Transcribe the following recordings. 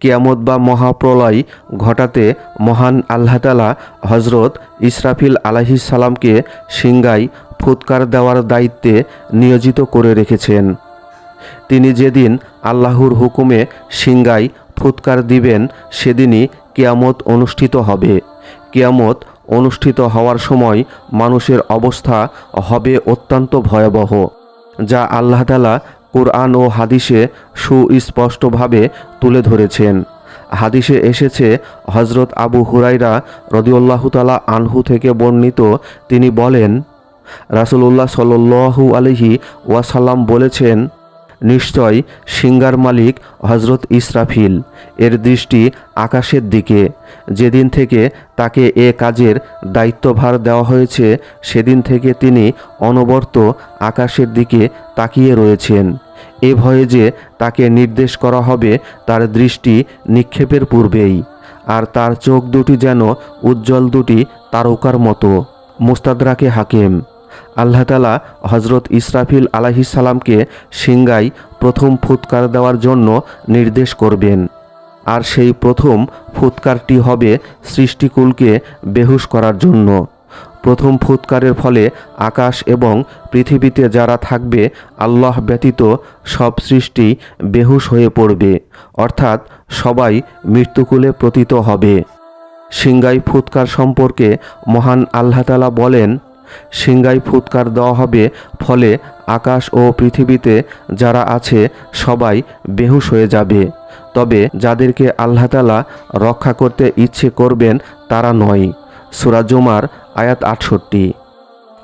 কিয়ামত বা মহাপ্রলয় ঘটাতে মহান আল্লাহ তাআলা হযরত ইসরাফিল আলাইহিস সালামকে সিংগায় ফুৎকার দেওয়ার দায়িত্বে নিয়োজিত করে রেখেছেন। তিনি যেদিন আল্লাহর হুকুমে সিংগায় ফুৎকার দিবেন সেদিনই কিয়ামত অনুষ্ঠিত হবে। কিয়ামত অনুষ্ঠিত হওয়ার সময় মানুষের অবস্থা হবে অত্যন্ত ভয়াবহ, যা আল্লাহ তাআলা কুরআন ও হাদিসে সুস্পষ্টভাবে তুলে ধরেছেন। হাদিসে এসেছে, হযরত আবু হুরায়রা রাদিয়াল্লাহু তাআলা আনহু থেকে বর্ণিত, তিনি বলেন, রাসূলুল্লাহ সাল্লাল্লাহু আলাইহি ওয়াসাল্লাম বলেছেন, নিশ্চয় সিংহার মালিক হযরত ইসরাফিল এর দৃষ্টি আকাশের দিকে। যেদিন থেকে তাকে এ কাজের দায়িত্বভার দেওয়া হয়েছে সেদিন থেকে তিনি অনবরত আকাশের দিকে তাকিয়ে রয়েছেন, এ ভয়ে যে তাকে নির্দেশ করা হবে তার দৃষ্টি নিক্ষেপের পূর্বেই, আর তার চোখ দুটি যেন উজ্জ্বল দুটি তারকার মতো। মুস্তাদরাকে হাকিম। আল্লাহ তাআলা হযরত ইসরাফিল আলাইহিস সালামকে সিংগায় প্রথম ফুৎকার দেওয়ার জন্য নির্দেশ করবেন, আর সেই প্রথম ফুৎকারটি হবে সৃষ্টিকুলকে বেহুশ করার জন্য। প্রথম ফুৎকারের ফলে আকাশ এবং পৃথিবীতে যারা থাকবে আল্লাহ ব্যতীত সব সৃষ্টি বেহুশ হয়ে পড়বে, অর্থাৎ সবাই মৃত্যুকুলে পতিত হবে। সিংগায় ফুৎকার সম্পর্কে মহান আল্লাহ তাআলা বলেন, সিংগায় ফুৎকার দেওয়া হবে, ফলে আকাশ ও পৃথিবীতে যারা আছে সবাই বেহুশ হয়ে যাবে, তবে যাদেরকে আল্লাহ তাআলা রক্ষা করতে ইচ্ছে করবেন তারা নয়। সূরা জুমার আয়াত ৬৮।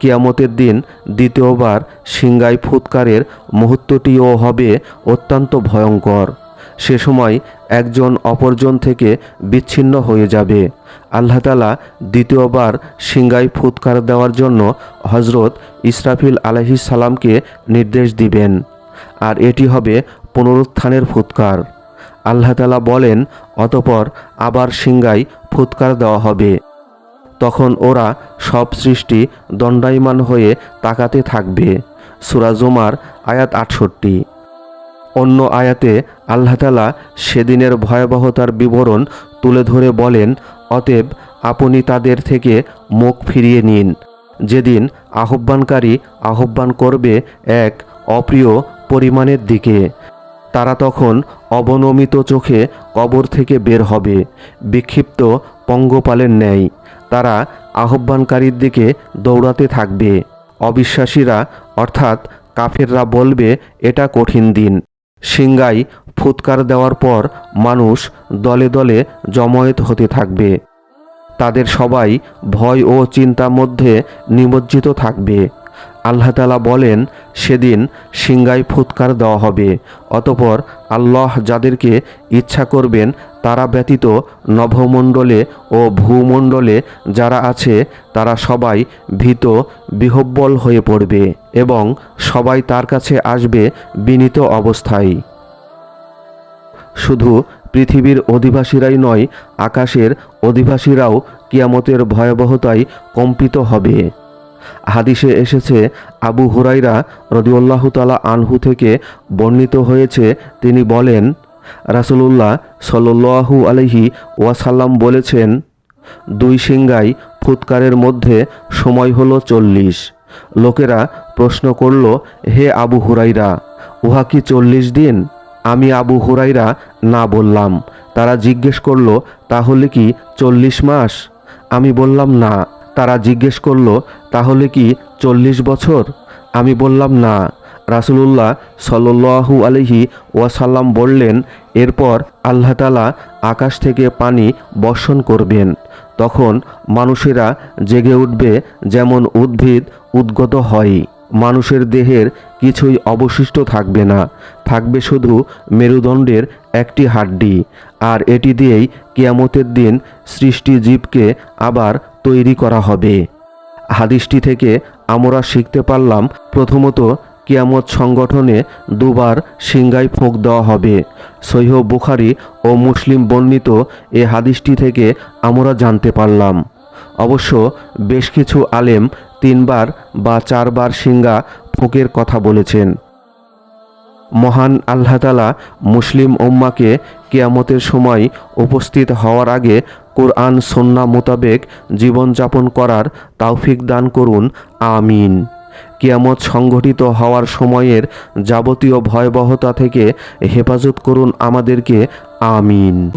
কিয়ামতের দিন দ্বিতীয়বার সিংগায় ফুৎকারের মুহূর্তটিও হবে অত্যন্ত ভয়ঙ্কর। সে সময় একজন অপরজন থেকে বিচ্ছিন্ন হয়ে যাবে। আল্লাহ তাআলা দ্বিতীয়বার সিংগায় ফুৎকার দেওয়ার জন্য হযরত ইসরাফিল আলাইহিস সালামকে নির্দেশ দিবেন, আর এটি হবে পুনরুত্থানের ফুৎকার। আল্লাহ তাআলা বলেন, অতঃপর আবার সিংগায় ফুৎকার দেওয়া হবে। তখন ওরা সব সৃষ্টি দণ্ডায়মান হয়ে তাকাতে থাকবে। সূরা জুমার আয়াত ৬৮। অন্য আয়াতে আল্লাহ তাআলা সেদিনের ভয়াবহতার বিবরণ তুলে ধরে বলেন, অতএব আপনি তাদের থেকে মুখ ফিরিয়ে নিন। যেদিন আহ্বানকারী আহ্বান করবে এক অপ্রিয় পরিমাণের দিকে, তারা তখন অবনমিত চোখে কবর থেকে বের হবে, বিক্ষিপ্ত পঙ্গপালের ন্যায়। তারা আহ্বানকারীর দিকে দৌড়াতে থাকবে। অবিশ্বাসীরা অর্থাৎ কাফেররা বলবে, এটা কঠিন দিন। সিংগায় ফুৎকার দেওয়ার পর মানুষ দলে দলে জমায়েত হতে থাকবে। তাদের সবাই ভয় ও চিন্তার মধ্যে নিমজ্জিত থাকবে। আল্লাহ তাআলা বলেন, সেদিন সিংগায় ফুৎকার দেওয়া হবে, অতঃপর আল্লাহ যাদেরকে ইচ্ছা করবেন তারা ব্যতীত নভমণ্ডলে ও ভূমণ্ডলে যারা আছে তারা সবাই ভীত বিহ্বল হয়ে পড়বে এবং সবাই তার কাছে আসবে বিনীত অবস্থায়। শুধু পৃথিবীর অধিবাসীরাই নয়, আকাশের অধিবাসীরাও কিয়ামতের ভয়াবহতায় কম্পিত হবে। হাদিসে এসেছে, আবু হুরায়রা রাদিয়াল্লাহু তাআলা আনহু থেকে বর্ণিত হয়েছে, তিনি বলেন, রাসূলুল্লাহ সাল্লাল্লাহু আলাইহি ওয়াসাল্লাম বলেছেন, দুই সিংগায় ফুৎকারের মধ্যে সময় হলো ৪০। লোকেরা প্রশ্ন করল, হে আবু হুরায়রা, উহা কি ৪০ দিন? আমি আবু হুরায়রা না বললাম। তারা জিজ্ঞেস করল, তাহলে কি ৪০ মাস? আমি বললাম না। তারা জিজ্ঞেস করল, তাহলে কি ৪০ বছর? আমি বললাম না। রাসূলুল্লাহ সাল্লাল্লাহু আলাইহি ওয়াসাল্লাম বললেন, এরপর আল্লাহ তাআলা আকাশ থেকে পানি বর্ষণ করবেন। তখন মানুষেরা জেগে উঠবে যেমন উদ্ভিদ উদ্গত হয়। মানুষের দেহের কিছুই অবশিষ্ট থাকবে না, থাকবে শুধু মেরুদণ্ডের একটি হাড্ডি, আর এটি দিয়েই কিয়ামতের দিন সৃষ্টি জীবকে আবার তৈরি করা হবে। হাদিসটি থেকে আমরা শিখতে পারলাম, প্রথমত কিয়ামত সংগঠনে দুবার সিংগায় ফোঁক দেওয়া হবে। সহিহ বুখারী ও মুসলিম বর্ণিত এ হাদিসটি থেকে আমরা জানতে পারলাম। অবশ্য বেশ কিছু আলেম ৩ বার বা ৪ বার সিংগা ফোঁকের কথা বলেছেন। মহান আল্লাহ তাআলা মুসলিম উম্মাহকে কিয়ামতের সময় উপস্থিত হওয়ার আগে কোরআন সুন্নাহ মোতাবেক জীবনযাপন করার তৌফিক দান করুন, আমিন। কিয়ামত সংঘটিত হওয়ার সময়ের যাবতীয় ভয়াবহতা থেকে হেফাজত করুন আমাদেরকে, আমিন।